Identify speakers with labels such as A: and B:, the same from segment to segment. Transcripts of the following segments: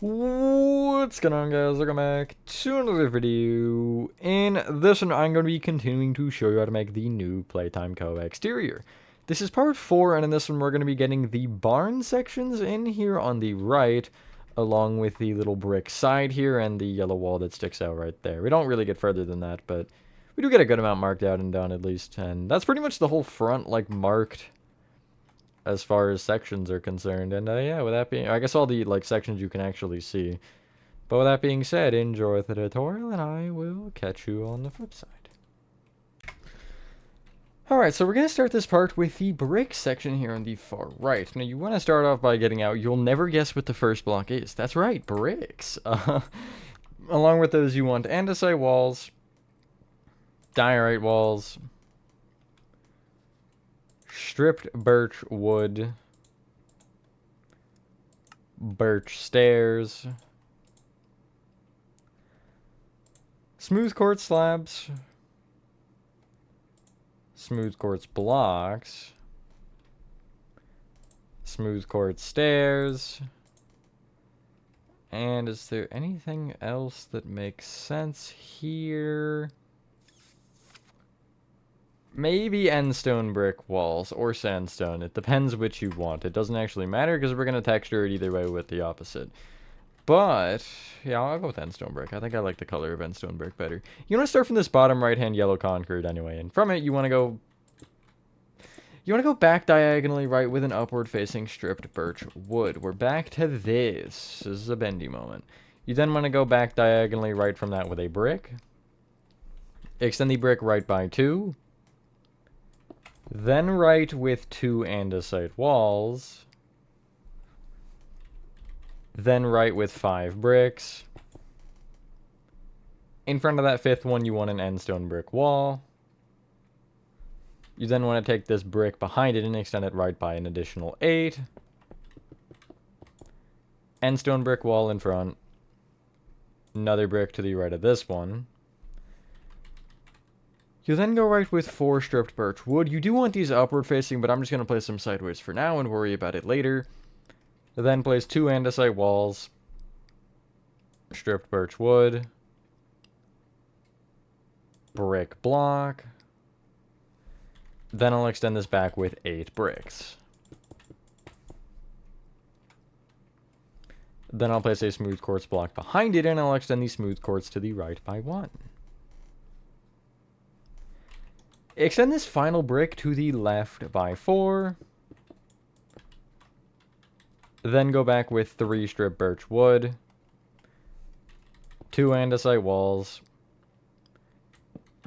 A: What's going on, guys? Welcome back to another video. In this one, I'm going to be continuing to show you how to make the new Playtime Co. exterior. This is part 4, and in this one, we're going to be getting the barn sections in here on the right, along with the little brick side here and the yellow wall that sticks out right there. We don't really get further than that, but we do get a good amount marked out and done at least, and that's pretty much the whole front, like, marked as far as sections are concerned. And yeah, with that being, I guess all the like sections you can actually see. But with that being said, enjoy the tutorial, and I will catch you on the flip side. Alright, so we're going to start this part with the brick section here on the far right. Now, you want to start off by getting out, you'll never guess what the first block is. That's right, bricks. Along with those, you want andesite walls, diorite walls, stripped birch wood, birch stairs, smooth quartz slabs, smooth quartz blocks, smooth quartz stairs, and is there anything else that makes sense here? Maybe endstone brick walls or sandstone. It depends which you want. It doesn't actually matter because we're going to texture it either way with the opposite. But, yeah, I'll go with endstone brick. I think I like the color of endstone brick better. You want to start from this bottom right-hand yellow concrete anyway. And from it, you want to go... You want to go back diagonally right with an upward-facing stripped birch wood. We're back to this. This is a bendy moment. You then want to go back diagonally right from that with a brick. Extend the brick right by 2. Then right with 2 andesite walls. Then right with 5 bricks. In front of that 5th one, you want an endstone brick wall. You then want to take this brick behind it and extend it right by an additional 8. Endstone brick wall in front. Another brick to the right of this one. You then go right with 4 stripped birch wood. You do want these upward facing, but I'm just going to place them sideways for now and worry about it later. Then place 2 andesite walls, stripped birch wood, brick block. Then I'll extend this back with 8 bricks. Then I'll place a smooth quartz block behind it, and I'll extend the smooth quartz to the right by 1. Extend this final brick to the left by 4. Then go back with 3 stripped birch wood, 2 andesite walls,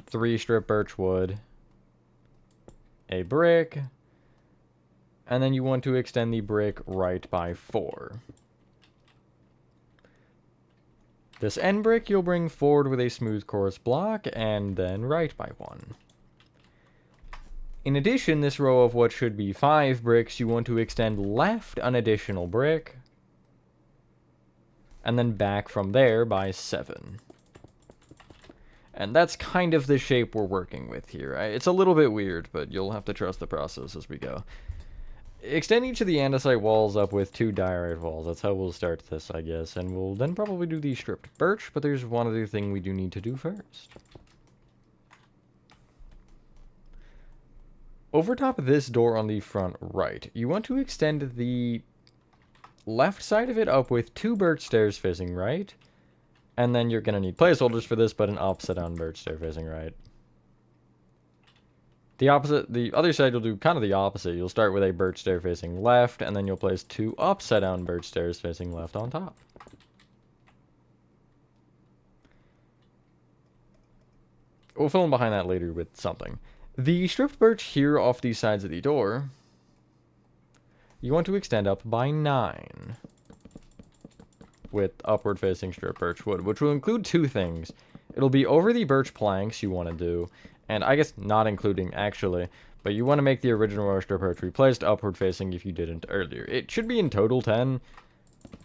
A: 3 stripped birch wood, a brick, and then you want to extend the brick right by 4. This end brick you'll bring forward with a smooth quartz block, and then right by 1. In addition, this row of what should be 5 bricks, you want to extend left an additional brick, and then back from there by 7. And that's kind of the shape we're working with here. It's a little bit weird, but you'll have to trust the process as we go. Extend each of the andesite walls up with 2 diorite walls. That's how we'll start this, I guess. And we'll then probably do the stripped birch, but there's one other thing we do need to do first. Over top of this door on the front right, you want to extend the left side of it up with 2 birch stairs facing right. And then you're going to need placeholders for this, but an upside down birch stair facing right. The other side you'll do kind of the opposite. You'll start with a birch stair facing left, and then you'll place 2 upside down birch stairs facing left on top. We'll fill in behind that later with something. The stripped birch here off these sides of the door, you want to extend up by 9 with upward facing stripped birch wood, which will include 2 things. It'll be over the birch planks you want to do, and I guess not including actually, but you want to make the original row of stripped birch replaced upward facing if you didn't earlier. It should be in total 10,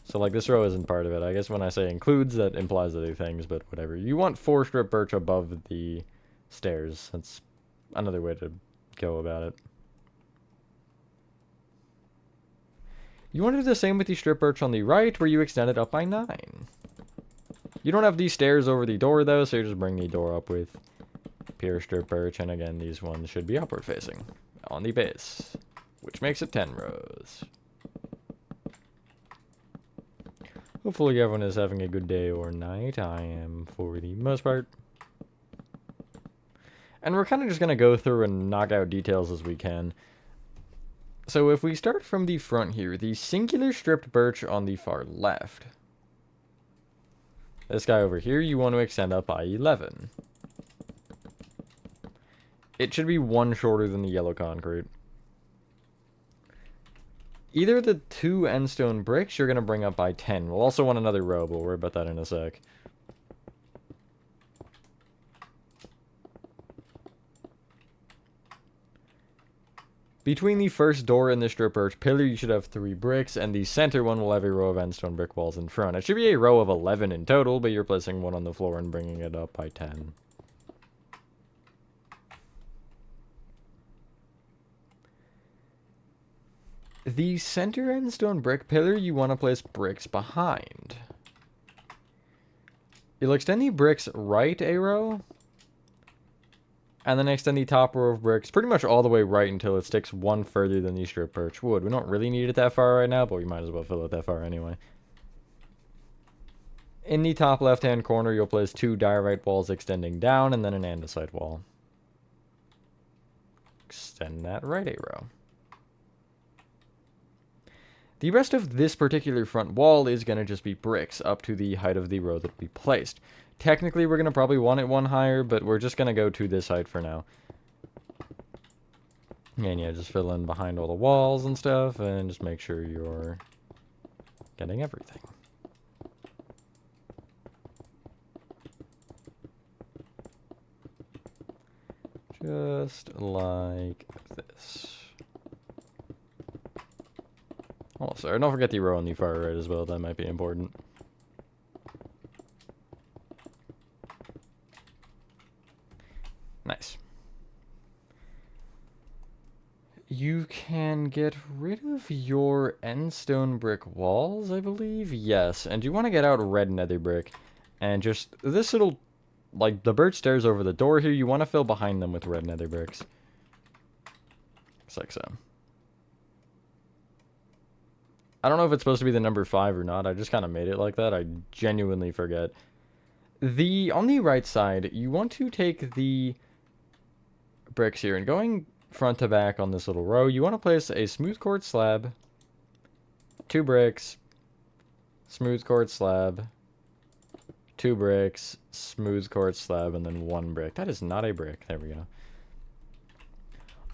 A: so like this row isn't part of it. I guess when I say includes, that implies other things, but whatever. You want 4 stripped birch above the stairs. That's another way to go about it. You want to do the same with the strip birch on the right, where you extend it up by 9. You don't have these stairs over the door, though, so you just bring the door up with pure strip birch, and again, these ones should be upward facing on the base, which makes it 10 rows. Hopefully everyone is having a good day or night. I am for the most part. And we're kind of just going to go through and knock out details as we can. So if we start from the front here, the singular stripped birch on the far left. This guy over here, you want to extend up by 11. It should be 1 shorter than the yellow concrete. Either the 2 end stone bricks you're going to bring up by 10. We'll also want another row, but we'll worry about that in a sec. Between the first door and the strip birch pillar, you should have 3 bricks, and the center one will have a row of end stone brick walls in front. It should be a row of 11 in total, but you're placing 1 on the floor and bringing it up by 10. The center end stone brick pillar, you want to place bricks behind. You'll extend the bricks right a row, and then extend the top row of bricks pretty much all the way right until it sticks 1 further than the strip birch wood. We don't really need it that far right now, but we might as well fill it that far anyway. In the top left-hand corner, you'll place 2 diorite walls extending down, and then an andesite wall. Extend that right a row. The rest of this particular front wall is going to just be bricks up to the height of the row that we placed. Technically, we're going to probably want it 1 higher, but we're just going to go to this height for now. And yeah, just fill in behind all the walls and stuff, and just make sure you're getting everything. Just like this. Oh, sorry, don't forget the row on the far right as well. That might be important. Nice. You can get rid of your end stone brick walls, I believe. Yes, and you want to get out red nether brick. And just this little, like the birch stairs over the door here, you want to fill behind them with red nether bricks. Just like so. I don't know if it's supposed to be the number 5 or not. I just kind of made it like that. I genuinely forget. On the right side, you want to take the bricks here and going front to back on this little row, you want to place a smooth quartz slab, 2 bricks, smooth quartz slab, 2 bricks, smooth quartz slab, and then 1 brick. That is not a brick. There we go.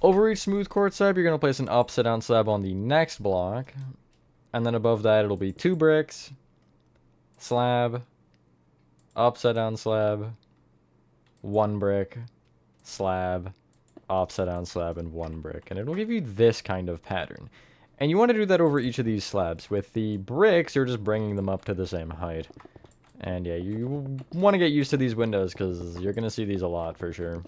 A: Over each smooth quartz slab, you're going to place an upside down slab on the next block. And then above that, it'll be 2 bricks, slab, upside down slab, 1 brick, slab, upside down slab, and 1 brick. And it'll give you this kind of pattern. And you want to do that over each of these slabs. With the bricks, you're just bringing them up to the same height. And yeah, you want to get used to these windows because you're going to see these a lot for sure.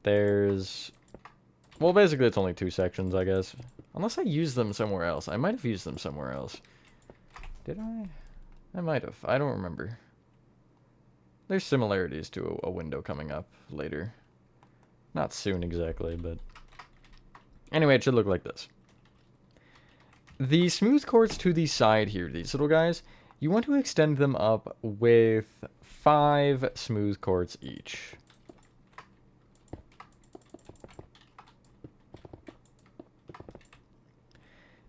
A: There's... well, basically, it's only 2 sections, I guess. Unless I used them somewhere else. I might have used them somewhere else. Did I? I might have. I don't remember. There's similarities to a window coming up later. Not soon exactly, but... anyway, it should look like this. The smooth quartz to the side here, these little guys, you want to extend them up with 5 smooth quartz each.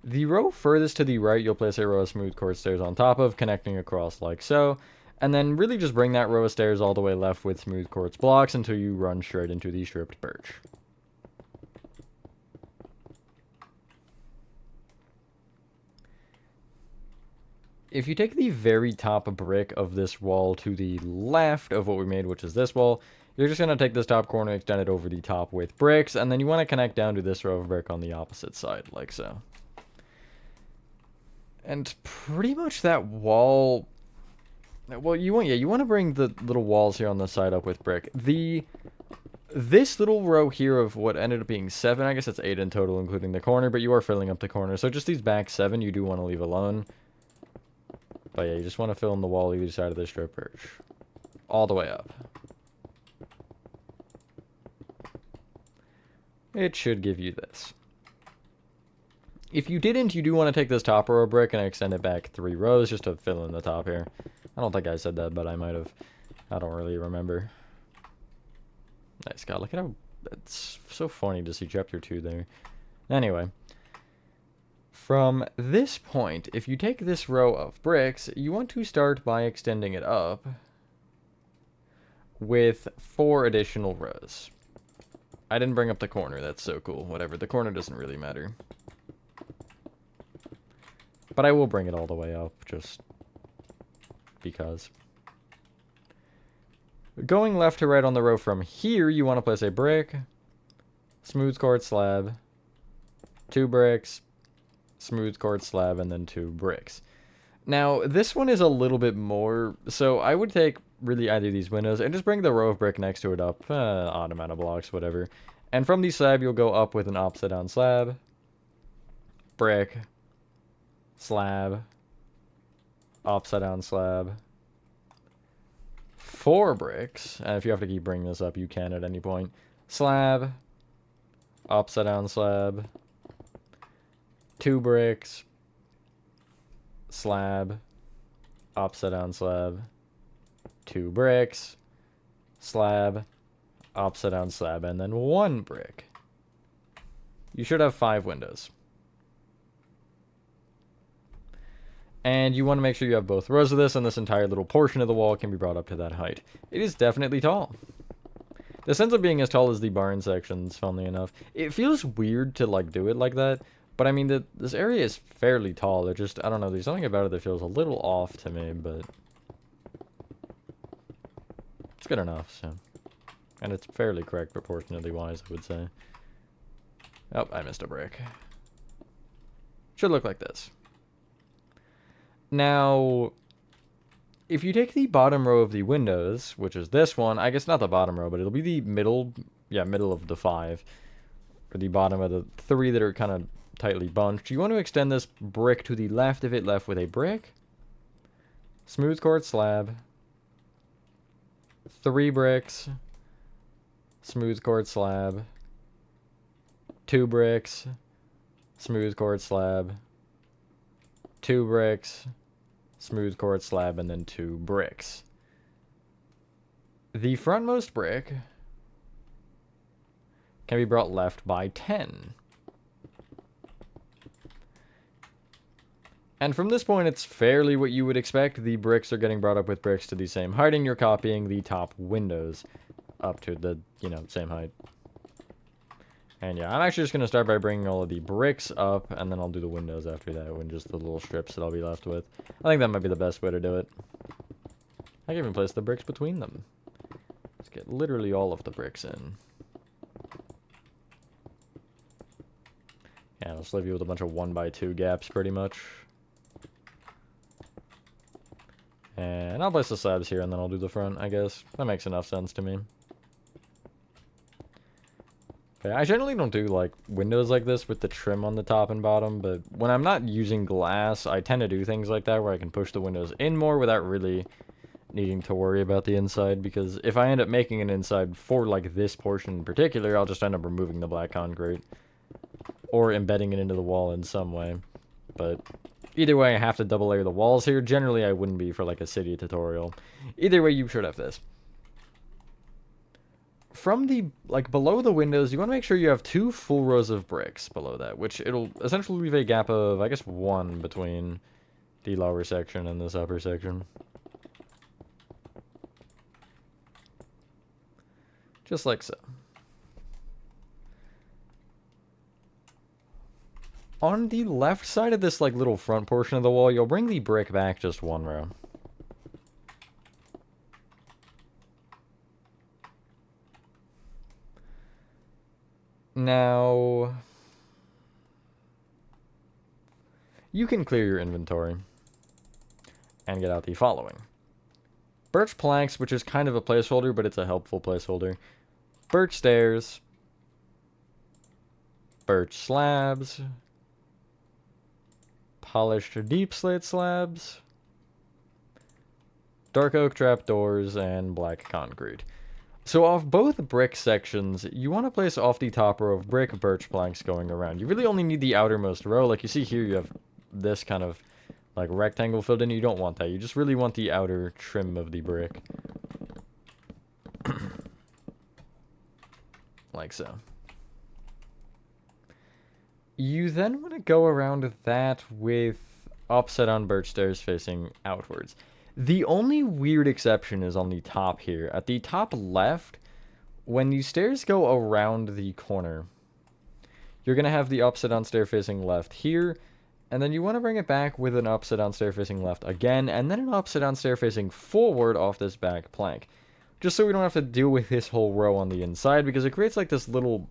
A: The row furthest to the right, you'll place a row of smooth quartz stairs on top of, connecting across like so. And then really just bring that row of stairs all the way left with smooth quartz blocks until you run straight into the stripped birch. If you take the very top brick of this wall to the left of what we made, which is this wall, you're just going to take this top corner, extend it over the top with bricks, and then you want to connect down to this row of brick on the opposite side, like so. And pretty much that wall... well, you want to bring the little walls here on the side up with brick. The This little row here of what ended up being 7, I guess it's 8 in total, including the corner, but you are filling up the corner. So just these back 7 you do want to leave alone. But yeah, you just want to fill in the wall either side of the strip perch. All the way up. It should give you this. If you didn't, you do want to take this top row of brick and extend it back 3 rows just to fill in the top here. I don't think I said that, but I might have. I don't really remember. Nice, God, look at how... It's so funny to see chapter 2 there. Anyway. From this point, if you take this row of bricks, you want to start by extending it up with 4 additional rows. I didn't bring up the corner, that's so cool. Whatever, the corner doesn't really matter. But I will bring it all the way up, just because. Going left to right on the row from here, you want to place a brick, smooth quartz slab, 2 bricks, smooth quartz slab, and then 2 bricks. Now, this one is a little bit more, so I would take really either of these windows and just bring the row of brick next to it up, odd amount of blocks, whatever. And from the slab, you'll go up with an upside down slab, brick, slab, upside down slab, 4 bricks, and if you have to keep bringing this up, you can at any point. Slab, upside down slab, 2 bricks, slab, upside down slab, 2 bricks, slab, upside down slab, and then 1 brick. You should have 5 windows. And you want to make sure you have both rows of this, and this entire little portion of the wall can be brought up to that height. It is definitely tall. This ends up being as tall as the barn sections, funnily enough. It feels weird to, like, do it like that, but I mean, this area is fairly tall. It just, I don't know, there's something about it that feels a little off to me, but it's good enough, so. And it's fairly correct proportionally wise, I would say. Oh, I missed a brick. Should look like this. Now, if you take the bottom row of the windows, which is this one, I guess not the bottom row, but it'll be the middle, middle of the 5, or the bottom of the 3 that are kind of tightly bunched. You want to extend this brick to the left of it, left with a brick, smooth quartz slab, 3 bricks, smooth quartz slab, 2 bricks, smooth quartz slab, 2 bricks, smooth quartz slab, and then 2 bricks. The frontmost brick can be brought left by 10. And from this point, it's fairly what you would expect. The bricks are getting brought up with bricks to the same height, and you're copying the top windows up to the, same height. And yeah, I'm actually just going to start by bringing all of the bricks up, and then I'll do the windows after that, when just the little strips that I'll be left with. I think that might be the best way to do it. I can even place the bricks between them. Let's get literally all of the bricks in. Yeah, I'll just leave you with a bunch of 1x2 gaps, pretty much. And I'll place the slabs here, and then I'll do the front, I guess. That makes enough sense to me. I generally don't do, like, windows like this with the trim on the top and bottom, but when I'm not using glass, I tend to do things like that where I can push the windows in more without really needing to worry about the inside, because if I end up making an inside for, like, this portion in particular, I'll just end up removing the black concrete or embedding it into the wall in some way. But either way, I have to double layer the walls here. Generally, I wouldn't be for, like, a city tutorial. Either way, you should have this. From the, like, below the windows, you want to make sure you have 2 full rows of bricks below that, which it'll essentially leave a gap of, I guess, 1 between the lower section and this upper section. Just like so. On the left side of this, like, little front portion of the wall, you'll bring the brick back just 1 row. Now, you can clear your inventory and get out the following. Birch planks, which is kind of a placeholder, but it's a helpful placeholder. birch stairs, birch slabs, polished deep slate slabs, dark oak trapdoors, and black concrete. So off both brick sections, you want to place off the top row of brick birch planks going around. You really only need the outermost row. Like you see here, you have this kind of like rectangle filled in. You don't want that. You just really want the outer trim of the brick. Like so. You then want to go around that with upside down birch stairs facing outwards. The only weird exception is on the top here. At the top left, when the stairs go around the corner, you're going to have the upside down stair facing left here, and then you want to bring it back with an upside down stair facing left again, and then an upside down stair facing forward off this back plank. Just so we don't have to deal with this whole row on the inside, because it creates like this little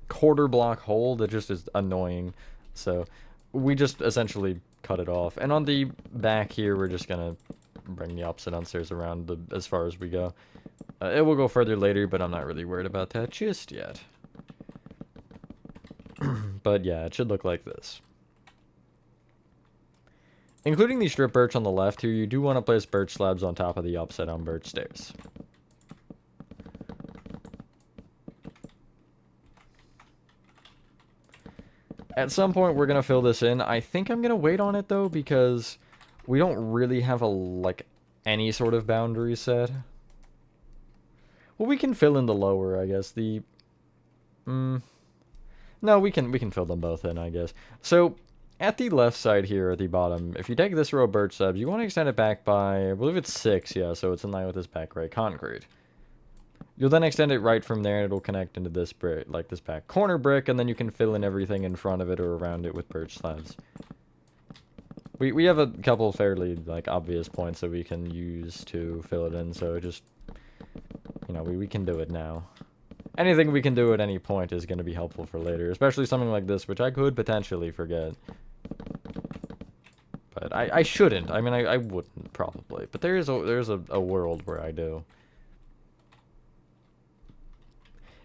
A: quarter block hole that just is annoying. So we just essentially cut it off. And on the back here, we're just going to bring the upside down stairs around as far as we go. It will go further later, but I'm not really worried about that just yet. But yeah, it should look like this. Including the strip birch on the left here, you do want to place birch slabs on top of the upside down birch stairs. At some point, we're going to fill this in. I think I'm going to wait on it, though, because we don't really have any sort of boundary set. Well, we can fill in the lower, I guess. No, we can fill them both in, I guess. So, at the left side here, at the bottom, if you take this row of birch slabs, you want to extend it back by, I believe it's 6, yeah, so it's in line with this back right concrete. You'll then extend it right from there, and it'll connect into this brick, like this back corner brick, and then you can fill in everything in front of it or around it with birch slabs. We have a couple fairly, obvious points that we can use to fill it in, so just, we can do it now. Anything we can do at any point is going to be helpful for later, especially something like this, which I could potentially forget. But I shouldn't. I mean, I wouldn't, probably. But there's a world where I do.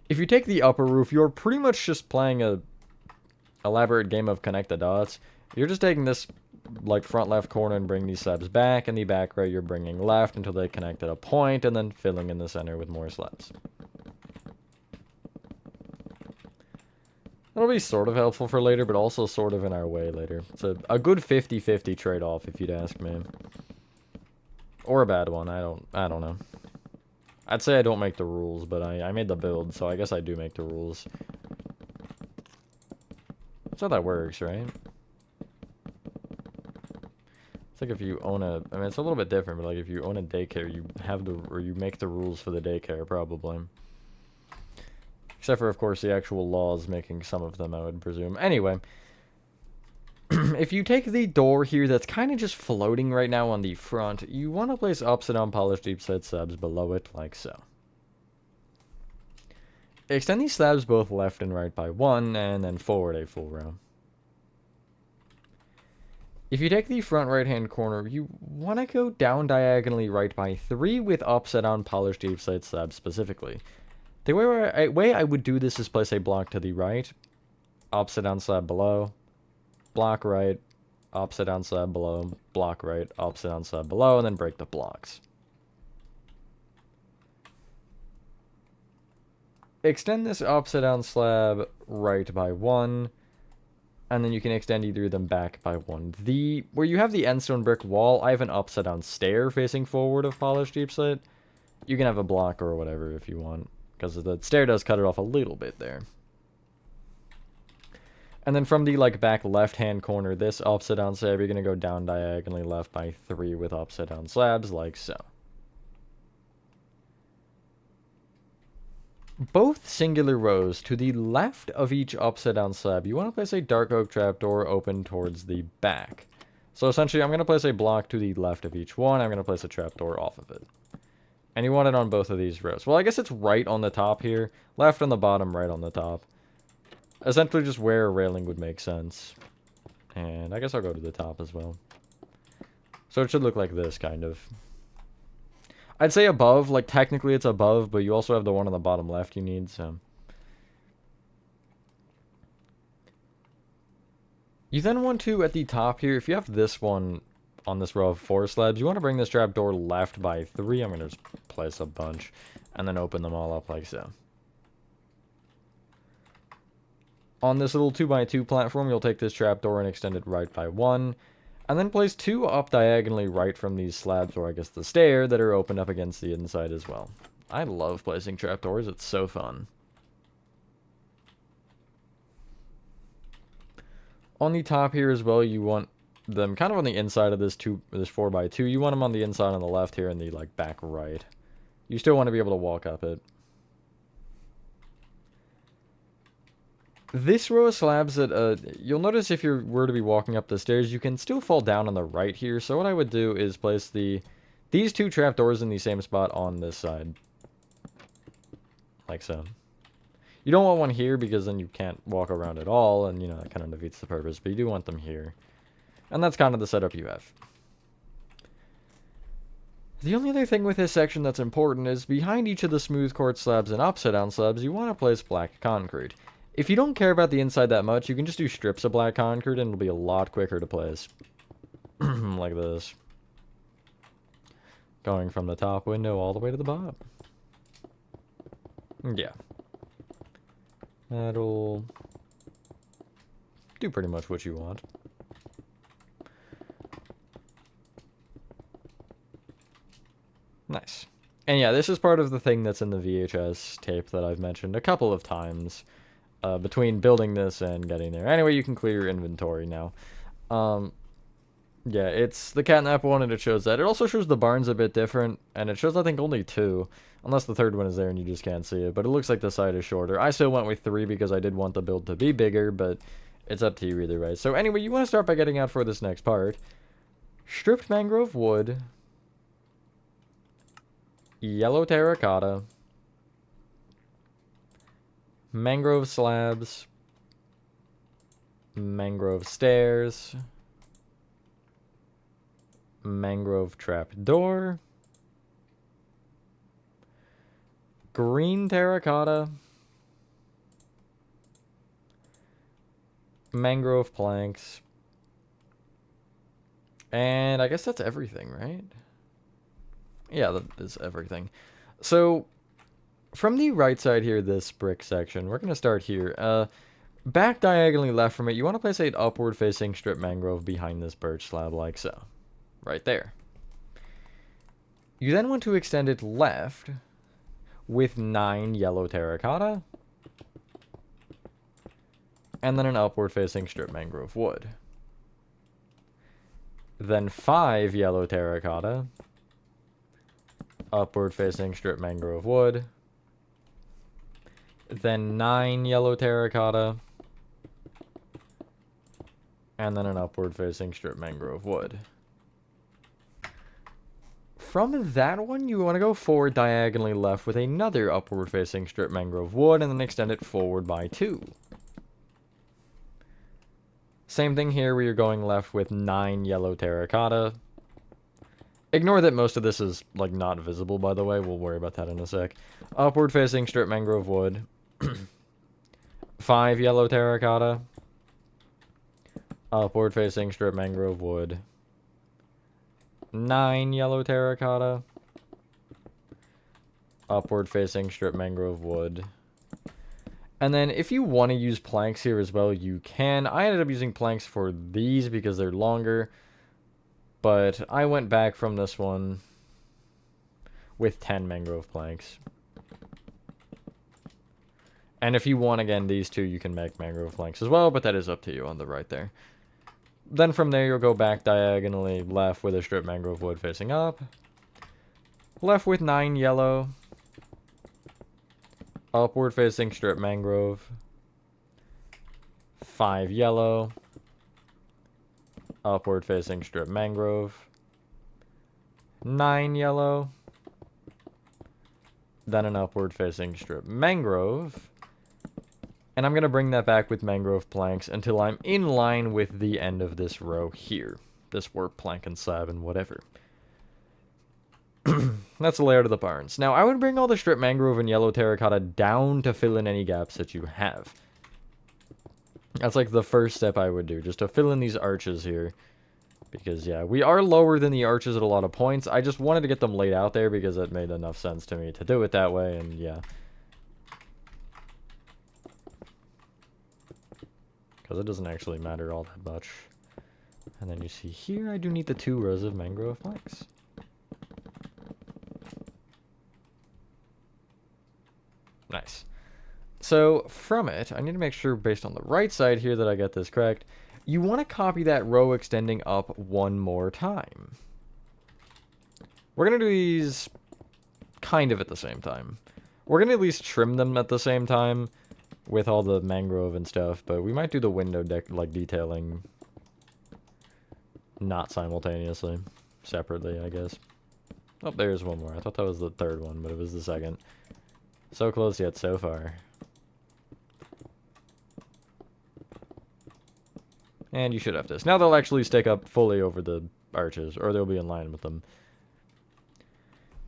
A: If you take the upper roof, you're pretty much just playing a elaborate game of connect the dots. You're just taking this front left corner and bring these slabs back, and the back right you're bringing left until they connect at a point, and then filling in the center with more slabs. That'll be sort of helpful for later, but also sort of in our way later. It's a good 50-50 trade-off, if you'd ask me. Or a bad one, I don't know. I'd say I don't make the rules, but I made the build, so I guess I do make the rules. That's how that works, right? It's like if you own I mean, it's a little bit different, but like if you own a daycare, you make the rules for the daycare, probably. Except for, of course, the actual laws making some of them, I would presume. Anyway, if you take the door here that's kind of just floating right now on the front, you want to place upside down polished deep slate slabs below it, like so. Extend these slabs both left and right by 1, and then forward a full row. If you take the front right-hand corner, you want to go down diagonally right by 3 with upside down polished deep slate slabs specifically. The way I would do this is place a block to the right, upside down slab below, block right, upside down slab below, block right, upside down slab below, and then break the blocks. Extend this upside down slab right by 1, and then you can extend either of them back by 1. Where you have the end stone brick wall, I have an upside down stair facing forward of polished deep slate. You can have a block or whatever if you want, because the stair does cut it off a little bit there. And then from the back left-hand corner, this upside down slab, you're going to go down diagonally left by 3 with upside down slabs, like so. Both singular rows to the left of each upside down slab, you want to place a dark oak trapdoor open towards the back. So essentially, I'm going to place a block to the left of each one. I'm going to place a trapdoor off of it. And you want it on both of these rows. Well, I guess it's right on the top here. Left on the bottom, right on the top. Essentially just where a railing would make sense. And I guess I'll go to the top as well. So it should look like this, kind of. I'd say above, like technically it's above, but you also have the one on the bottom left you need, so. You then want to, at the top here, if you have this one on this row of 4 slabs, you want to bring this trapdoor left by 3. I'm going to just place a bunch and then open them all up like so. On this little 2x2 platform, you'll take this trapdoor and extend it right by 1. And then place 2 up diagonally right from these slabs, or I guess the stair, that are opened up against the inside as well. I love placing trapdoors, it's so fun. On the top here as well, you want them kind of on the inside of this 4x2. You want them on the inside on the left here and the like back right. You still want to be able to walk up it. This row of slabs that, you'll notice if you were to be walking up the stairs, you can still fall down on the right here. So what I would do is place these 2 trapdoors in the same spot on this side. Like so. You don't want one here because then you can't walk around at all, and, you know, that kind of defeats the purpose. But you do want them here. And that's kind of the setup you have. The only other thing with this section that's important is behind each of the smooth quartz slabs and upside down slabs, you want to place black concrete. If you don't care about the inside that much, you can just do strips of black concrete and it'll be a lot quicker to place. Like this. Going from the top window all the way to the bottom. Yeah. That'll do pretty much what you want. Nice. And yeah, this is part of the thing that's in the VHS tape that I've mentioned a couple of times. Between building this and getting there. Anyway, you can clear your inventory now. Yeah, it's the catnap one, and it shows that. It also shows the barns a bit different, and it shows, I think, only 2. Unless the third one is there and you just can't see it. But it looks like the side is shorter. I still went with 3 because I did want the build to be bigger, but it's up to you either way. So anyway, you want to start by getting out for this next part. Stripped mangrove wood. Yellow terracotta. Mangrove slabs, mangrove stairs, mangrove trapdoor, green terracotta, mangrove planks, and I guess that's everything, right? Yeah, that is everything. So from the right side here, this brick section, we're going to start here. Back diagonally left from it, you want to place an upward-facing strip mangrove behind this birch slab like so. Right there. You then want to extend it left with 9 yellow terracotta. And then an upward-facing strip mangrove wood. Then 5 yellow terracotta. Upward-facing strip mangrove wood. Then 9 yellow terracotta, and then an upward-facing strip mangrove wood. From that one, you want to go forward diagonally left with another upward-facing strip mangrove wood, and then extend it forward by 2. Same thing here, where you're going left with 9 yellow terracotta. Ignore that most of this is, like, not visible, by the way. We'll worry about that in a sec. Upward-facing strip mangrove wood. 5 yellow terracotta. Upward facing strip mangrove wood. 9 yellow terracotta. Upward facing strip mangrove wood. And then if you want to use planks here as well, you can. I ended up using planks for these because they're longer. But I went back from this one with 10 mangrove planks. And if you want, again, these 2, you can make mangrove planks as well, but that is up to you on the right there. Then from there, you'll go back diagonally left with a strip mangrove wood facing up. Left with 9 yellow. Upward facing strip mangrove. 5 yellow. Upward facing strip mangrove. 9 yellow. Then an upward facing strip mangrove. And I'm going to bring that back with mangrove planks until I'm in line with the end of this row here. This warp plank and slab and whatever. that's the layout of the barns. Now, I would bring all the strip mangrove and yellow terracotta down to fill in any gaps that you have. That's like the first step I would do, just to fill in these arches here. Because, yeah, we are lower than the arches at a lot of points. I just wanted to get them laid out there because it made enough sense to me to do it that way, and yeah. Because it doesn't actually matter all that much. And then you see here, I do need the 2 rows of mangrove planks. Nice. So, from it, I need to make sure based on the right side here that I get this correct. You want to copy that row extending up one more time. We're going to do these kind of at the same time. We're going to at least trim them at the same time with all the mangrove and stuff, but we might do the window detailing not simultaneously, separately, I guess. Oh, there's one more. I thought that was the third one, but it was the second. So close yet so far. And you should have this. Now they'll actually stick up fully over the arches, or they'll be in line with them.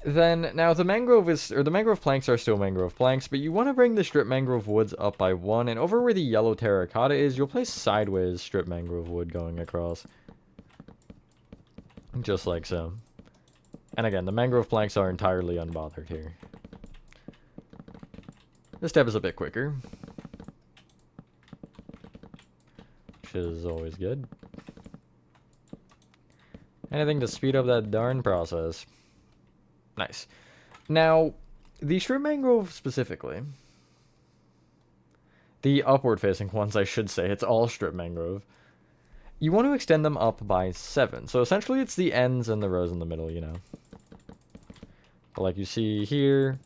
A: Then, now the mangrove planks are still mangrove planks, but you want to bring the strip mangrove woods up by 1, and over where the yellow terracotta is, you'll place sideways strip mangrove wood going across. Just like so. And again, the mangrove planks are entirely unbothered here. This step is a bit quicker, which is always good. Anything to speed up that darn process. Nice. Now, the strip mangrove specifically, the upward-facing ones, I should say, it's all strip mangrove. You want to extend them up by 7. So essentially it's the ends and the rows in the middle, you know. But like you see here,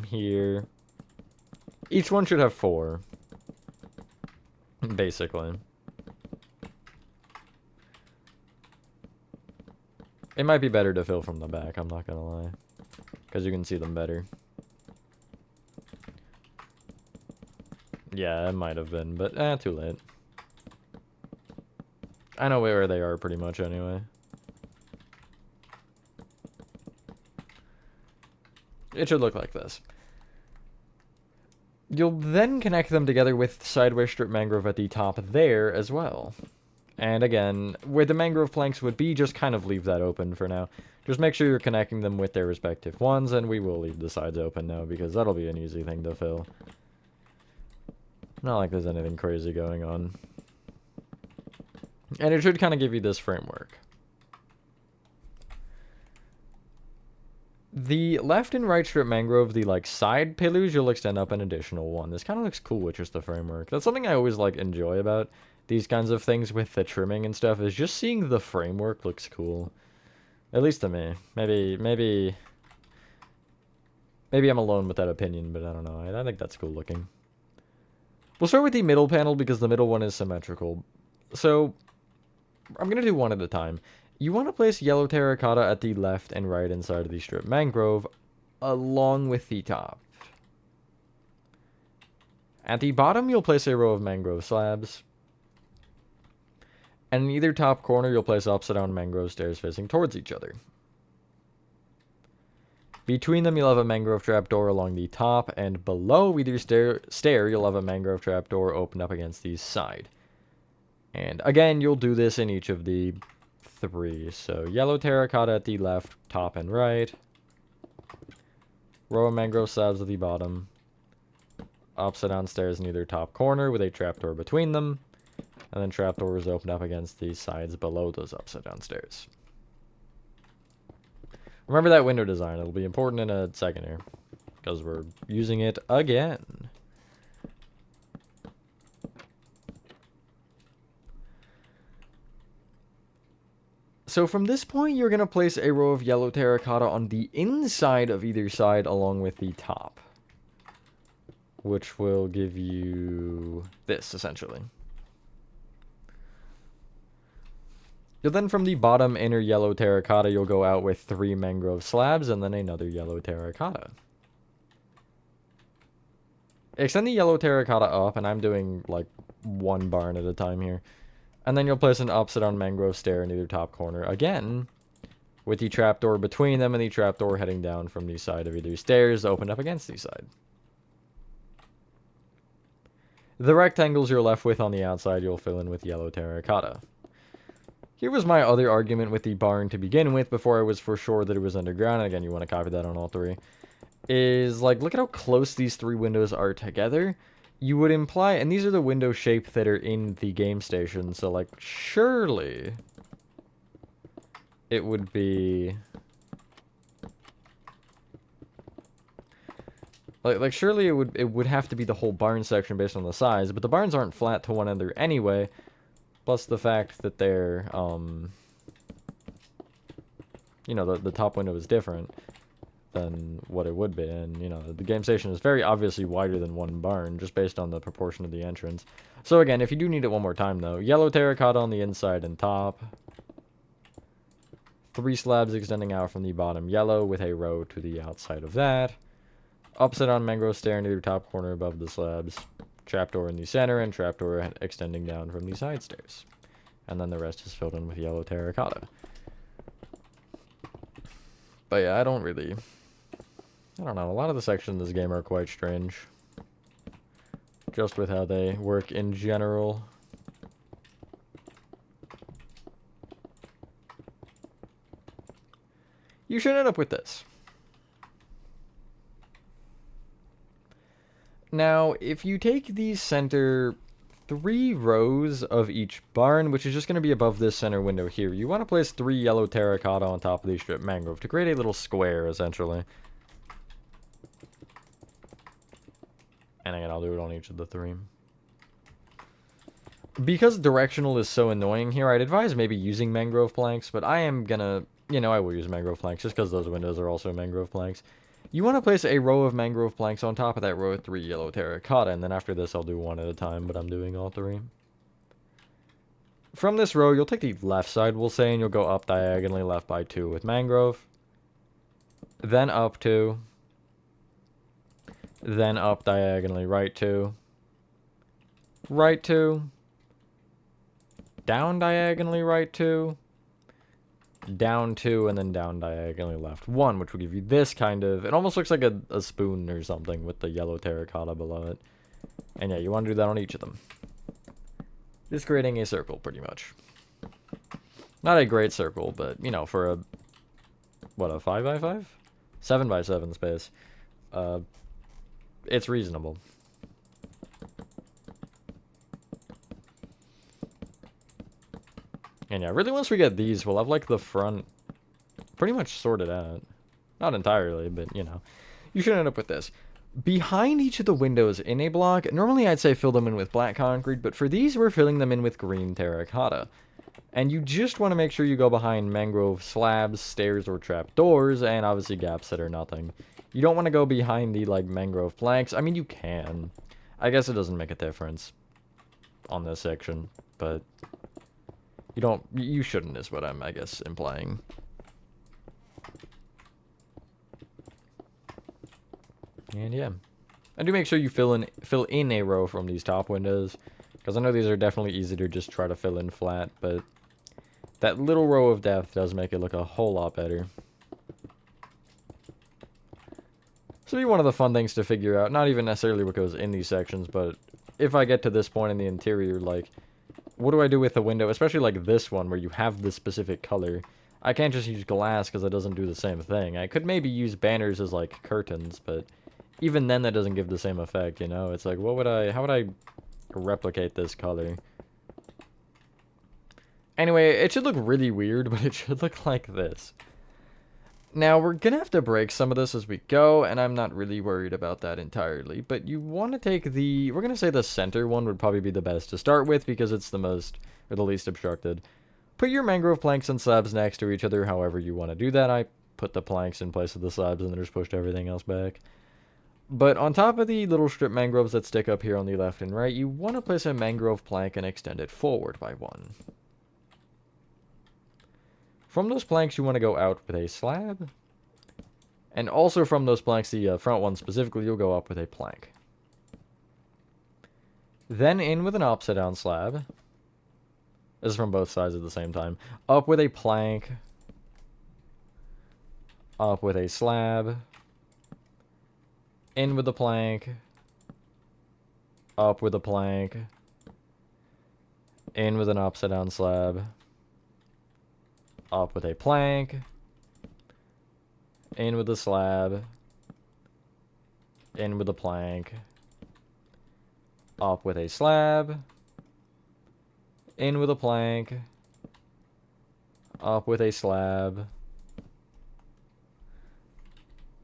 A: here. Each one should have 4. Basically. It might be better to fill from the back, I'm not gonna lie. Because you can see them better. Yeah, it might have been, but too late. I know where they are pretty much anyway. It should look like this. You'll then connect them together with sideways strip mangrove at the top there as well. And again, where the mangrove planks would be, just kind of leave that open for now. Just make sure you're connecting them with their respective ones, and we will leave the sides open now, because that'll be an easy thing to fill. Not like there's anything crazy going on. And it should kind of give you this framework. The left and right strip mangrove, the like side pillars, you'll extend up an additional 1. This kind of looks cool with just the framework. That's something I always like enjoy about these kinds of things with the trimming and stuff, is just seeing the framework looks cool. At least to me. Maybe I'm alone with that opinion, but I don't know. I think that's cool looking. We'll start with the middle panel because the middle one is symmetrical. So, I'm going to do one at a time. You want to place yellow terracotta at the left and right inside of the strip mangrove, along with the top. At the bottom, you'll place a row of mangrove slabs. And in either top corner, you'll place upside-down mangrove stairs facing towards each other. Between them, you'll have a mangrove trapdoor along the top, and below either stair, you'll have a mangrove trapdoor opened up against the side. And again, you'll do this in each of the 3. So, yellow terracotta at the left, top, and right. Row of mangrove slabs at the bottom. Upside-down stairs in either top corner with a trapdoor between them. And then trapdoors open up against the sides below those upside-down stairs. Remember that window design. It'll be important in a second here, because we're using it again. So from this point, you're going to place a row of yellow terracotta on the inside of either side along with the top, which will give you this, essentially. You'll then, from the bottom inner yellow terracotta, you'll go out with 3 mangrove slabs and then another yellow terracotta. Extend the yellow terracotta up, and I'm doing like 1 barn at a time here. And then you'll place an upside-down mangrove stair in either top corner again with the trapdoor between them and the trapdoor heading down from the side of either stairs opened up against the side. The rectangles you're left with on the outside you'll fill in with yellow terracotta. Here was my other argument with the barn to begin with before I was for sure that it was underground. And again, you want to copy that on all three. Is like, look at how close these three windows are together. You would imply, and these are the window shape that are in the game station, so like surely it would be like surely it would have to be the whole barn section based on the size, but the barns aren't flat to one another anyway, plus the fact that they're you know, the top window is different than what it would be, and you know, the game station is very obviously wider than one barn just based on the proportion of the entrance. So again, if you do need it one more time though, yellow terracotta on the inside and top, 3 slabs extending out from the bottom yellow with a row to the outside of that, upside down mangrove stair near the top corner above the slabs, trapdoor in the center, and trapdoor extending down from the side stairs, and then the rest is filled in with yellow terracotta. But yeah, I don't know, a lot of the sections in this game are quite strange. Just with how they work in general. You should end up with this. Now, if you take the center 3 rows of each barn, which is just going to be above this center window here, you want to place 3 yellow terracotta on top of the strip mangrove to create a little square, essentially. And again, I'll do it on each of the 3. Because directional is so annoying here, I'd advise maybe using mangrove planks, but I am gonna, you know, I will use mangrove planks just because those windows are also mangrove planks. You want to place a row of mangrove planks on top of that row of 3 yellow terracotta, and then after this I'll do one at a time, but I'm doing all 3. From this row, you'll take the left side, we'll say, and you'll go up diagonally left by 2 with mangrove. Then up 2. Then up diagonally right 2. Right 2. Down diagonally right 2. Down 2, and then down diagonally left 1, which will give you this kind of... It almost looks like a spoon or something with the yellow terracotta below it. And yeah, you want to do that on each of them. Just creating a circle, pretty much. Not a great circle, but, you know, for a... What, a 5x5? 7x7 space. It's reasonable. And yeah, really once we get these, we'll have like the front pretty much sorted out. Not entirely, but you know. You should end up with this. Behind each of the windows in a block, normally I'd say fill them in with black concrete, but for these we're filling them in with green terracotta. And you just want to make sure you go behind mangrove slabs, stairs, or trap doors, and obviously gaps that are nothing. You don't want to go behind the like mangrove planks. I mean, you can. I guess it doesn't make a difference on this section, but... You shouldn't is what I'm, I guess, implying. And yeah. And do make sure you fill in a row from these top windows, because I know these are definitely easy to just try to fill in flat, but that little row of depth does make it look a whole lot better. So be one of the fun things to figure out, not even necessarily what goes in these sections, but if I get to this point in the interior, like... What do I do with a window, especially like this one, where you have this specific color? I can't just use glass because it doesn't do the same thing. I could maybe use banners as like curtains, but even then that doesn't give the same effect, you know? It's like, how would I replicate this color? Anyway, it should look really weird, but it should look like this. Now, we're gonna have to break some of this as we go, and I'm not really worried about that entirely, but you want to take we're gonna say the center one would probably be the best to start with, because it's the most, or the least obstructed. Put your mangrove planks and slabs next to each other however you want to do that. I put the planks in place of the slabs and then just pushed everything else back. But on top of the little strip mangroves that stick up here on the left and right, you want to place a mangrove plank and extend it forward by 1. From those planks, you want to go out with a slab. And also from those planks, the front one specifically, you'll go up with a plank. Then in with an upside down slab. This is from both sides at the same time. Up with a plank. up with a slab, in with a plank, up with a plank, in with an upside down slab, up with a plank, in with a slab, in with a plank, up with a slab, in with a plank, up with a slab,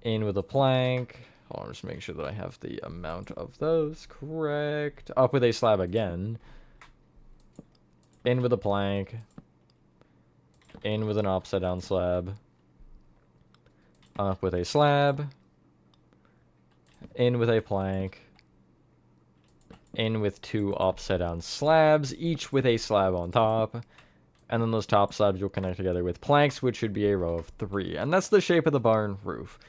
A: in with a plank. Hold on, just make sure that I have the amount of those correct. Up with a slab again, in with a plank, in with an upside down slab, up with a slab, in with a plank, in with 2 upside down slabs, each with a slab on top, and then those top slabs you'll connect together with planks, which should be a row of 3. And that's the shape of the barn roof.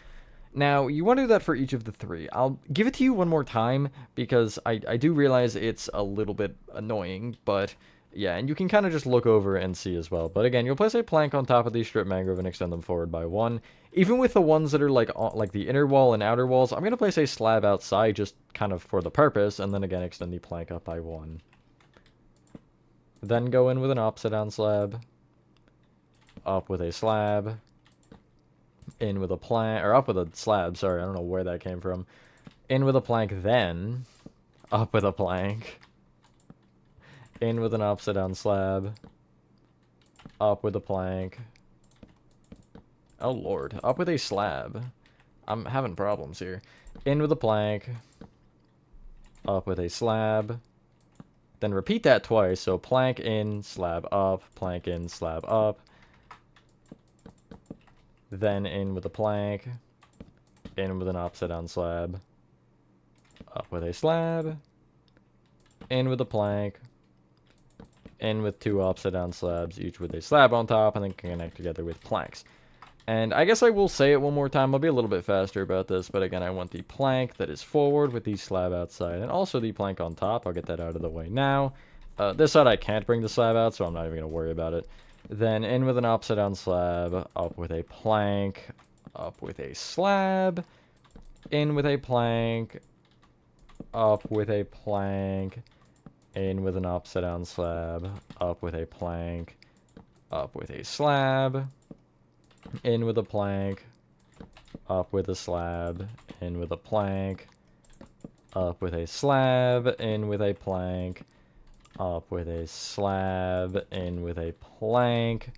A: Now, you want to do that for each of the 3. I'll give it to you one more time, because I do realize it's a little bit annoying, but yeah, and you can kind of just look over and see as well. But again, you'll place a plank on top of these strip mangrove and extend them forward by 1. Even with the ones that are like the inner wall and outer walls, I'm going to place a slab outside just kind of for the purpose, and then again extend the plank up by 1. Then go in with an upside down slab, up with a slab, in with a plank, or up with a slab, sorry, I don't know where that came from. In with a plank, then up with a plank, in with an upside down slab, up with a plank. Oh lord, up with a slab. I'm having problems here. In with a plank, up with a slab. Then repeat that twice, so plank in, slab up, plank in, slab up. Then in with a plank, in with an upside down slab, up with a slab, in with a plank, in with 2 upside down slabs, each with a slab on top, and then connect together with planks. And I guess I will say it one more time. I'll be a little bit faster about this, but again, I want the plank that is forward with the slab outside, and also the plank on top. I'll get that out of the way now. This side I can't bring the slab out, so I'm not even going to worry about it. Then in with an upside down slab, up with a plank, up with a slab, in with a plank, up with a plank, in with an upside down slab, up with a plank, up with a slab, in with a plank, up with a slab, in with a plank, up with a slab, in with a plank, up with a slab, in with a plank,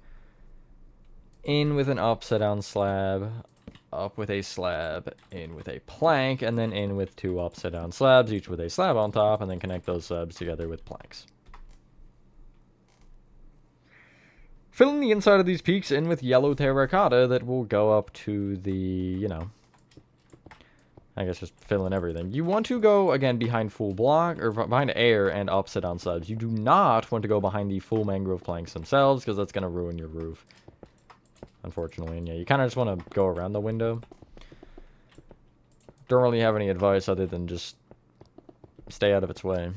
A: in with an upside down slab, up with a slab, in with a plank, and then in with 2 upside down slabs, each with a slab on top, and then connect those slabs together with planks. Filling the inside of these peaks in with yellow terracotta that will go up to the, you know, I guess just fill in everything. You want to go, again, behind full block, or behind air and upside down slabs. You do not want to go behind the full mangrove planks themselves, because that's going to ruin your roof, unfortunately. And yeah, you kind of just want to go around the window. Don't really have any advice other than just stay out of its way.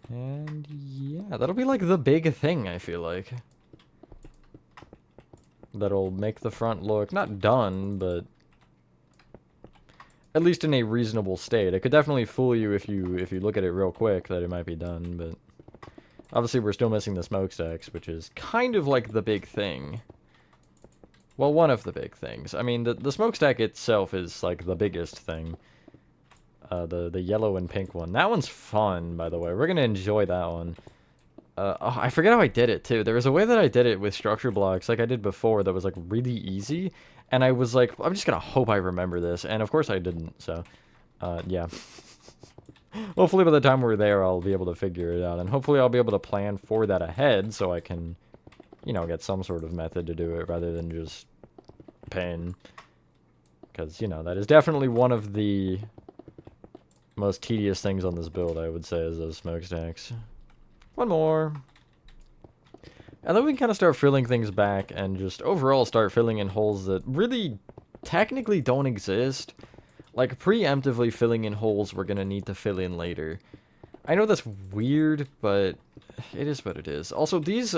A: And yeah, that'll be like the big thing, I feel like. That'll make the front look, not done, but at least in a reasonable state. It could definitely fool you if you look at it real quick that it might be done, but obviously we're still missing the smokestacks, which is kind of like the big thing. Well, one of the big things. I mean, the smokestack itself is like the biggest thing. The yellow and pink one. That one's fun, by the way. We're gonna enjoy that one. Oh, I forget how I did it, too. There was a way that I did it with structure blocks, like I did before, that was, like, really easy. And I was like, I'm just gonna hope I remember this. And, of course, I didn't, so, yeah. Hopefully, by the time we're there, I'll be able to figure it out. And hopefully, I'll be able to plan for that ahead, so I can, you know, get some sort of method to do it, rather than just pin. Because, you know, that is definitely one of the most tedious things on this build, I would say, is those smokestacks. One more. And then we can kind of start filling things back and just overall start filling in holes that really technically don't exist. Like, preemptively filling in holes we're going to need to fill in later. I know that's weird, but it is what it is. Also, these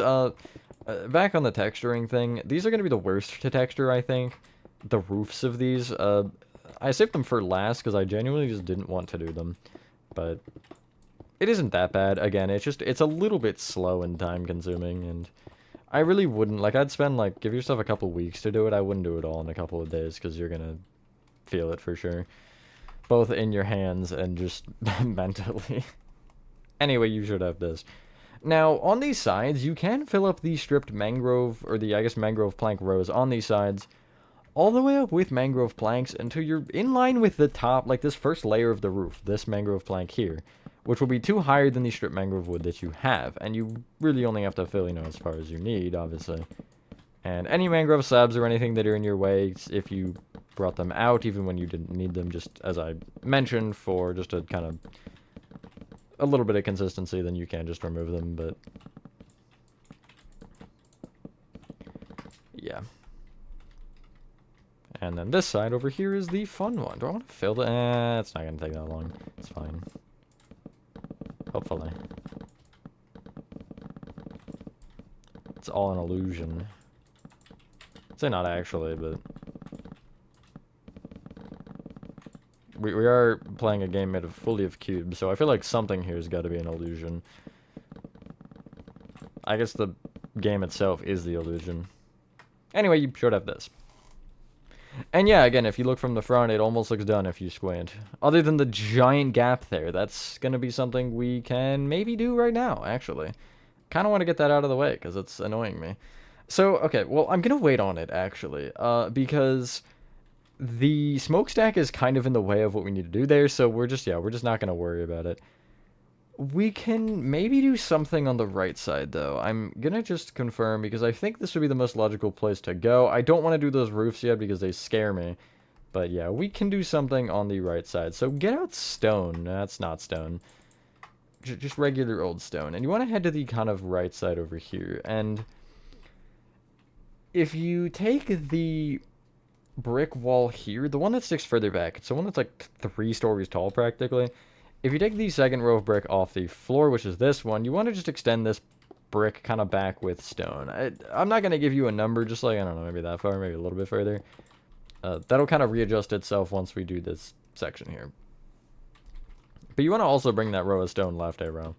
A: back on the texturing thing, these are going to be the worst to texture, I think. The roofs of these. I saved them for last because I genuinely just didn't want to do them. But it isn't that bad. Again, it's a little bit slow and time consuming, and I really wouldn't, like, I'd spend, like, give yourself a couple weeks to do it. I wouldn't do it all in a couple of days because you're going to feel it for sure. Both in your hands and just mentally. Anyway, you should have this. Now, on these sides, you can fill up the stripped mangrove, or the, I guess, mangrove plank rows on these sides, all the way up with mangrove planks until you're in line with the top, like this first layer of the roof, this mangrove plank here, which will be 2 higher than the stripped mangrove wood that you have, and you really only have to fill, you know, as far as you need, obviously. And any mangrove slabs or anything that are in your way, if you brought them out, even when you didn't need them, just as I mentioned, for just a kind of a little bit of consistency, then you can just remove them, but yeah. And then this side over here is the fun one. Do I want to fill it? It's not going to take that long. It's fine. Hopefully. It's all an illusion. I'd say not actually, but we are playing a game made fully of cubes, so I feel like something here has got to be an illusion. I guess the game itself is the illusion. Anyway, you should have this. And yeah, again, if you look from the front, it almost looks done if you squint. Other than the giant gap there, that's going to be something we can maybe do right now, actually. Kind of want to get that out of the way, because it's annoying me. So, okay, well, I'm going to wait on it, actually, because the smokestack is kind of in the way of what we need to do there, so we're just not going to worry about it. We can maybe do something on the right side, though. I'm going to just confirm, because I think this would be the most logical place to go. I don't want to do those roofs yet, because they scare me. But yeah, we can do something on the right side. So get out stone. That's not stone. Just regular old stone. And you want to head to the kind of right side over here. And if you take the brick wall here, the one that sticks further back, it's the one that's like 3 stories tall practically. If you take the second row of brick off the floor, which is this one, you want to just extend this brick kind of back with stone. I'm not going to give you a number, just like, I don't know, maybe that far, maybe a little bit further. That'll kind of readjust itself once we do this section here. But you want to also bring that row of stone left, row.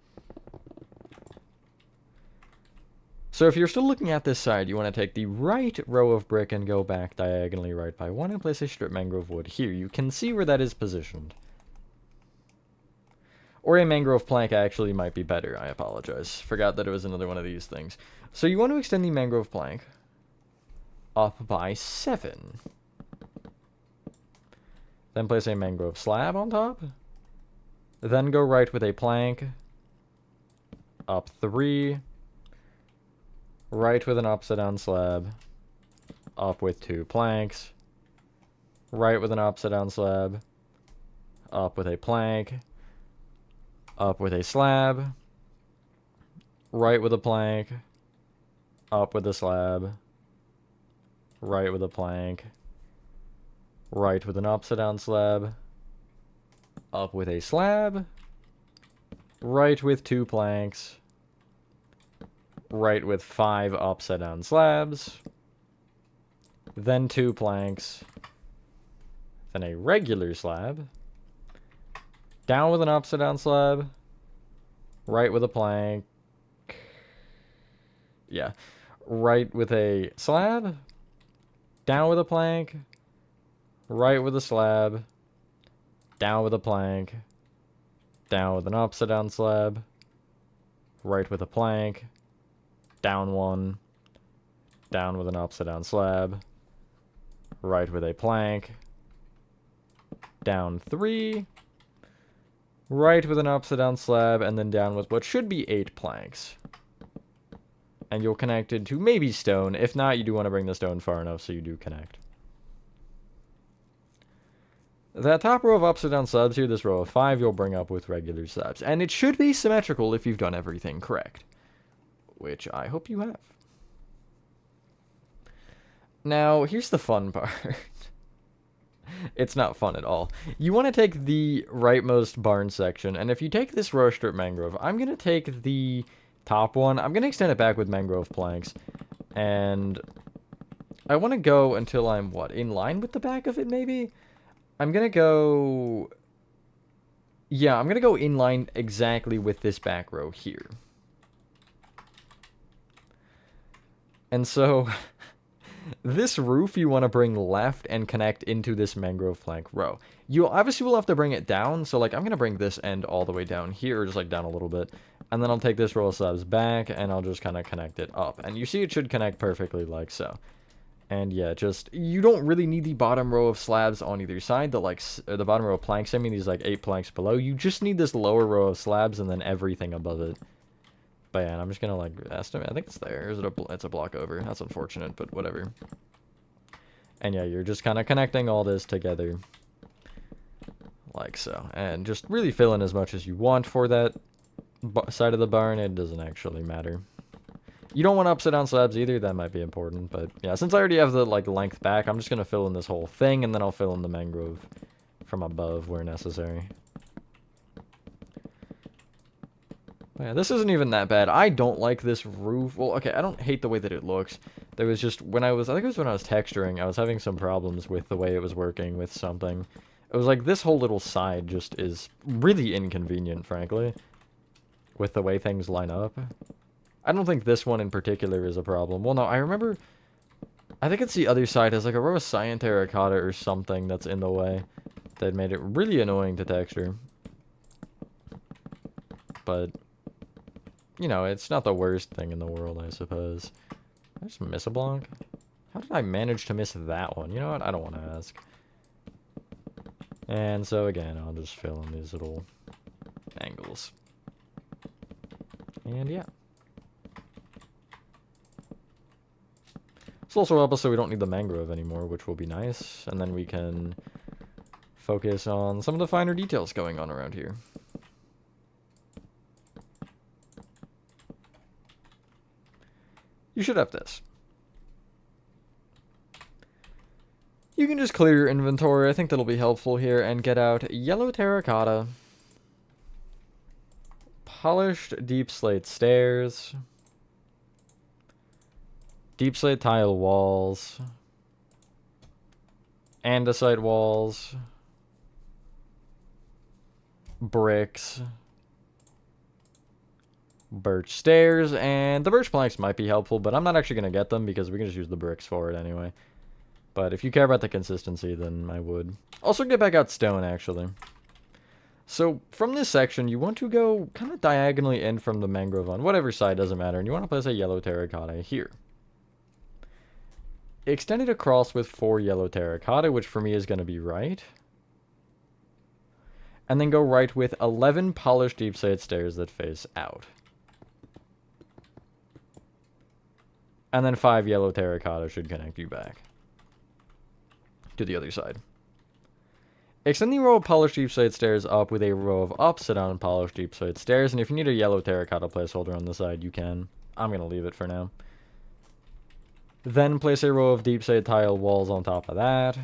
A: So if you're still looking at this side, you want to take the right row of brick and go back diagonally right by 1 and place a strip mangrove wood here. You can see where that is positioned. Or a mangrove plank actually might be better, I apologize. Forgot that it was another one of these things. So you want to extend the mangrove plank up by 7. Then place a mangrove slab on top. Then go right with a plank. Up 3. Right with an upside down slab. Up with 2 planks. Right with an upside down slab. Up with a plank. Up with a slab. Right with a plank. Up with a slab. Right with a plank. Right with an upside down slab. Up with a slab. Right with 2 planks. Right with 5 upside down slabs. Then 2 planks. Then a regular slab. Down with an upside down slab. Right with a plank. Yeah. Right with a slab. Down with a plank. Right with a slab. Down with a plank. Down with an upside down slab. Right with a plank. Down 1. Down with an upside down slab. Right with a plank. Down 3. Right with an upside down slab, and then down with what should be 8 planks. And you'll connect it to maybe stone. If not, you do want to bring the stone far enough so you do connect. That top row of upside down slabs here, this row of 5, you'll bring up with regular slabs. And it should be symmetrical if you've done everything correct. Which I hope you have. Now, here's the fun part. It's not fun at all. You want to take the rightmost barn section, and if you take this row strip mangrove, I'm going to take the top one. I'm going to extend it back with mangrove planks. And I want to go until I'm, what, in line with the back of it, maybe? I'm going to go... Yeah, I'm going to go in line exactly with this back row here. And so, this roof you want to bring left and connect into this mangrove plank row. You obviously will have to bring it down, so like I'm going to bring this end all the way down here, just like down a little bit. And then I'll take this row of slabs back, and I'll just kind of connect it up. And you see it should connect perfectly like so. And yeah, just, you don't really need the bottom row of slabs on either side, the bottom row of planks, I mean these like 8 planks below. You just need this lower row of slabs and then everything above it. But yeah, and I'm just gonna like estimate, I think it's there, it's a block over, that's unfortunate, but whatever. And yeah, you're just kind of connecting all this together. Like so, and just really fill in as much as you want for that side of the barn, it doesn't actually matter. You don't want upside down slabs either, that might be important, but yeah, since I already have the like length back, I'm just gonna fill in this whole thing, and then I'll fill in the mangrove from above where necessary. But yeah, this isn't even that bad. I don't like this roof. Well, okay, I don't hate the way that it looks. There was just, I think it was when I was texturing, I was having some problems with the way it was working with something. It was like this whole little side just is really inconvenient, frankly, with the way things line up. I don't think this one in particular is a problem. Well, no, I remember... I think it's the other side has like a row of cyan terracotta or something that's in the way that made it really annoying to texture. But, you know, it's not the worst thing in the world, I suppose. Did I just miss a block? How did I manage to miss that one? You know what? I don't want to ask. And so again, I'll just fill in these little angles. And yeah. This will also help us so we don't need the mangrove anymore, which will be nice. And then we can focus on some of the finer details going on around here. You should have this. You can just clear your inventory, I think that'll be helpful here, and get out yellow terracotta, polished deep slate stairs, deep slate tile walls, andesite walls, bricks, birch stairs, and the birch planks might be helpful, but I'm not actually going to get them because we can just use the bricks for it anyway. But if you care about the consistency, then I would. Also get back out stone, actually. So, from this section, you want to go kind of diagonally in from the mangrove on whatever side, doesn't matter, and you want to place a yellow terracotta here. Extend it across with 4 yellow terracotta, which for me is going to be right. And then go right with 11 polished deep slate stairs that face out. And then 5 yellow terracotta should connect you back to the other side. Extend the row of polished deep slate stairs up with a row of upside down polished deep slate stairs, and if you need a yellow terracotta placeholder on the side, you can. I'm going to leave it for now. Then place a row of deep slate tile walls on top of that.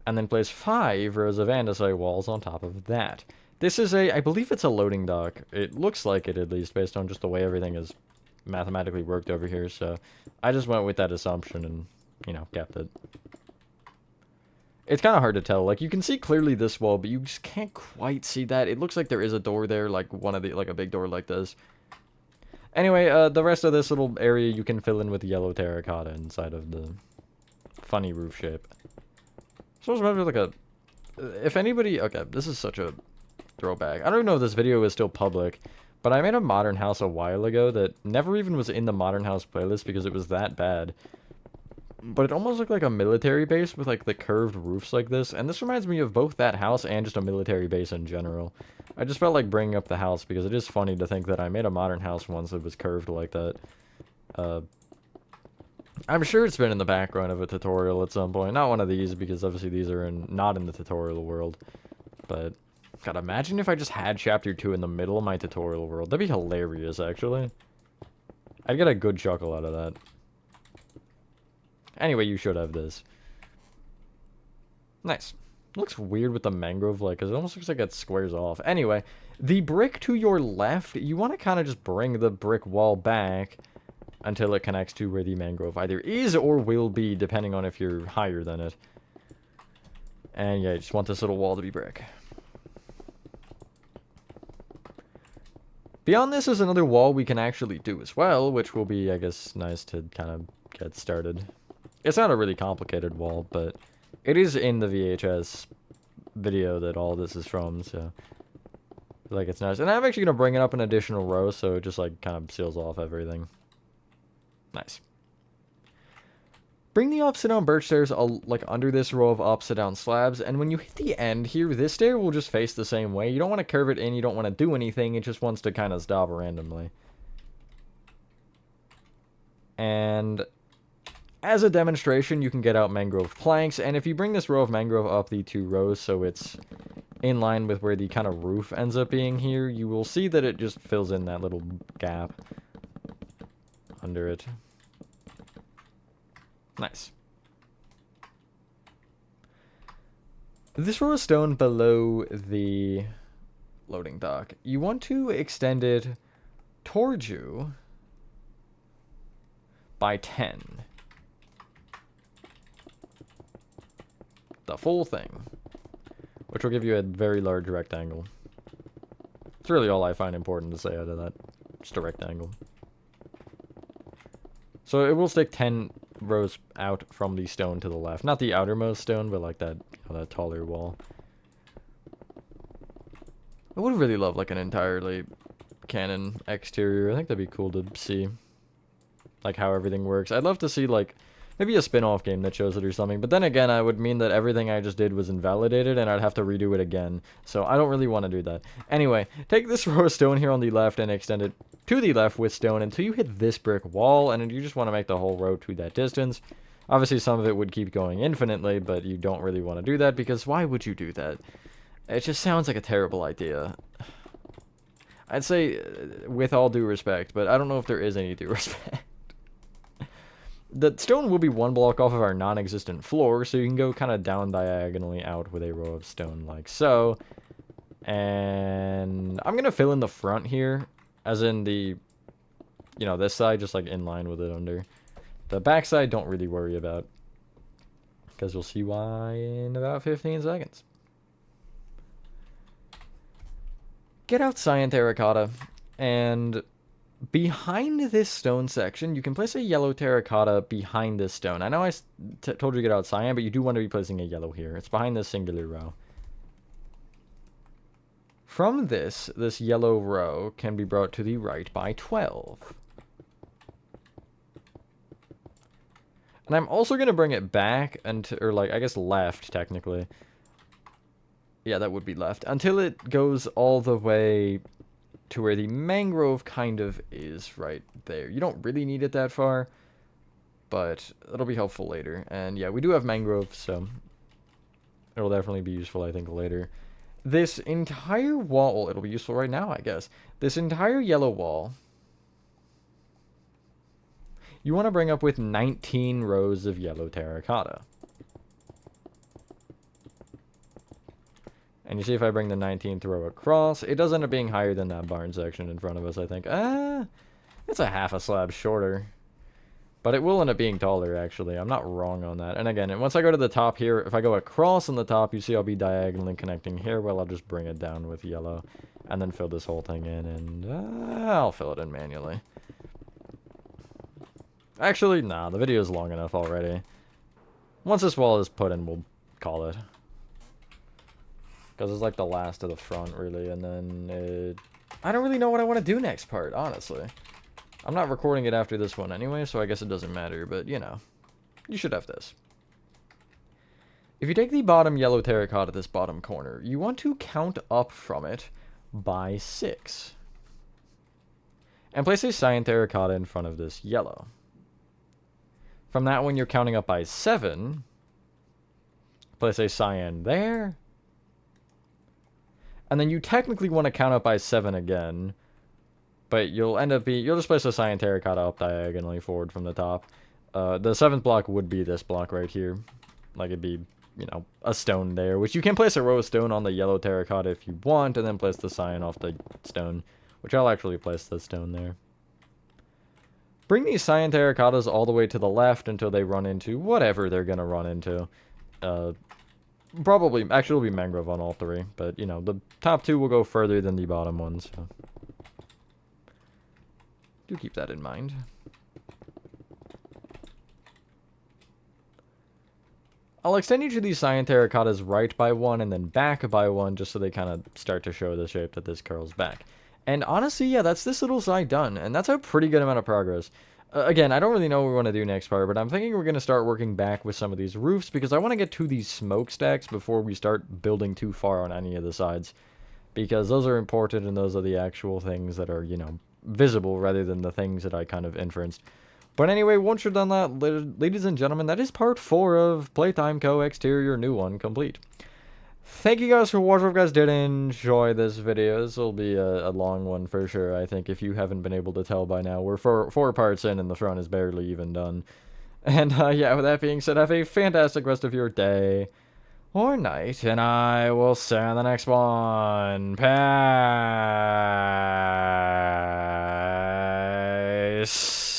A: And then place 5 rows of andesite walls on top of that. This is I believe it's a loading dock. It looks like it, at least, based on just the way everything is mathematically worked over here, so I just went with that assumption and, you know, kept it. It's kind of hard to tell. Like, you can see clearly this wall, but you just can't quite see that. It looks like there is a door there, like one of the, like a big door like this. Anyway, the rest of this little area you can fill in with yellow terracotta inside of the funny roof shape. So it's maybe like a... If anybody... Okay, this is such a throwback. I don't even know if this video is still public, but I made a modern house a while ago that never even was in the modern house playlist because it was that bad. But it almost looked like a military base with like the curved roofs like this, and this reminds me of both that house and just a military base in general. I just felt like bringing up the house because it is funny to think that I made a modern house once that was curved like that. I'm sure it's been in the background of a tutorial at some point. Not one of these, because obviously these are not in the tutorial world. But, God, imagine if I just had Chapter 2 in the middle of my tutorial world. That'd be hilarious, actually. I'd get a good chuckle out of that. Anyway, you should have this. Nice. Looks weird with the mangrove, like, because it almost looks like it squares off. Anyway, the brick to your left, you want to kind of just bring the brick wall back until it connects to where the mangrove either is or will be, depending on if you're higher than it. And yeah, you just want this little wall to be brick. Beyond this is another wall we can actually do as well, which will be, I guess, nice to kind of get started. It's not a really complicated wall, but it is in the VHS video that all this is from, so like it's nice. And I'm actually going to bring it up an additional row, so it just like kind of seals off everything. Nice. Bring the upside down birch stairs like under this row of upside down slabs, and when you hit the end here, this stair will just face the same way. You don't want to curve it in, you don't want to do anything, it just wants to kind of stop randomly. And as a demonstration, you can get out mangrove planks, and if you bring this row of mangrove up the 2 rows so it's in line with where the kind of roof ends up being here, you will see that it just fills in that little gap under it. Nice. This row of stone below the loading dock, you want to extend it towards you by 10. The full thing. Which will give you a very large rectangle. It's really all I find important to say out of that. Just a rectangle. So it will stick 10 rows out from the stone to the left. Not the outermost stone, but like that, you know, that taller wall. I would really love like an entirely canon exterior. I think that'd be cool to see. Like how everything works. I'd love to see like maybe a spin-off game that shows it or something. But then again, I would mean that everything I just did was invalidated and I'd have to redo it again. So I don't really want to do that. Anyway, take this row of stone here on the left and extend it to the left with stone until you hit this brick wall, and you just want to make the whole row to that distance. Obviously, some of it would keep going infinitely, but you don't really want to do that, because why would you do that? It just sounds like a terrible idea. I'd say, with all due respect, but I don't know if there is any due respect. The stone will be 1 block off of our non-existent floor, so you can go kind of down diagonally out with a row of stone like so. And I'm going to fill in the front here. As in the, you know, this side, just like in line with it under. The back side, don't really worry about. Because you'll see why in about 15 seconds. Get out cyan terracotta. And behind this stone section, you can place a yellow terracotta behind this stone. I know I told you to get out cyan, but you do want to be placing a yellow here. It's behind this singular row. From this yellow row can be brought to the right by 12. And I'm also going to bring it back, or like, I guess left, technically. Yeah, that would be left. Until it goes all the way to where the mangrove kind of is right there. You don't really need it that far, but it'll be helpful later. And yeah, we do have mangrove, so it'll definitely be useful, I think, later. This entire wall, it'll be useful right now, I guess. This entire yellow wall, you want to bring up with 19 rows of yellow terracotta. And you see if I bring the 19th row across, it does end up being higher than that barn section in front of us, I think. It's a half a slab shorter. But it will end up being taller, actually. I'm not wrong on that. And again, once I go to the top here, if I go across on the top, you see I'll be diagonally connecting here. Well, I'll just bring it down with yellow. And then fill this whole thing in. And I'll fill it in manually. Actually, nah, the video is long enough already. Once this wall is put in, we'll call it. Because it's like the last of the front, really. And then I don't really know what I want to do next part, honestly. I'm not recording it after this one anyway, so I guess it doesn't matter, but, you know, you should have this. If you take the bottom yellow terracotta, this bottom corner, you want to count up from it by 6. And place a cyan terracotta in front of this yellow. From that one, you're counting up by 7. Place a cyan there. And then you technically want to count up by 7 again. But you'll just place a cyan terracotta up diagonally forward from the top. The 7th block would be this block right here. Like, it'd be, you know, a stone there. Which you can place a row of stone on the yellow terracotta if you want. And then place the cyan off the stone. Which I'll actually place the stone there. bring these cyan terracottas all the way to the left until they run into whatever they're going to run into. Probably, actually, it'll be mangrove on all three, but, you know, the top two will go further than the bottom ones, so. Do keep that in mind. I'll extend each of these cyan terracottas right by one and then back by one just so they kind of start to show the shape that this curls back. And honestly, yeah, that's this little side done, and that's a pretty good amount of progress. Again, I don't really know what we want to do next part, but I'm thinking we're going to start working back with some of these roofs because I want to get to these smokestacks before we start building too far on any of the sides. Because those are important and those are the actual things that are, you know, visible rather than the things that I kind of inferenced. But anyway, once you're done that, ladies and gentlemen, that is part 4 of Playtime Co. Exterior New One complete. Thank you guys for watching. If you guys did enjoy this video, this will be a long one for sure. I think if you haven't been able to tell by now, we're four parts in and the front is barely even done. And yeah, with that being said, have a fantastic rest of your day or night, and I will see you in the next one. Peace.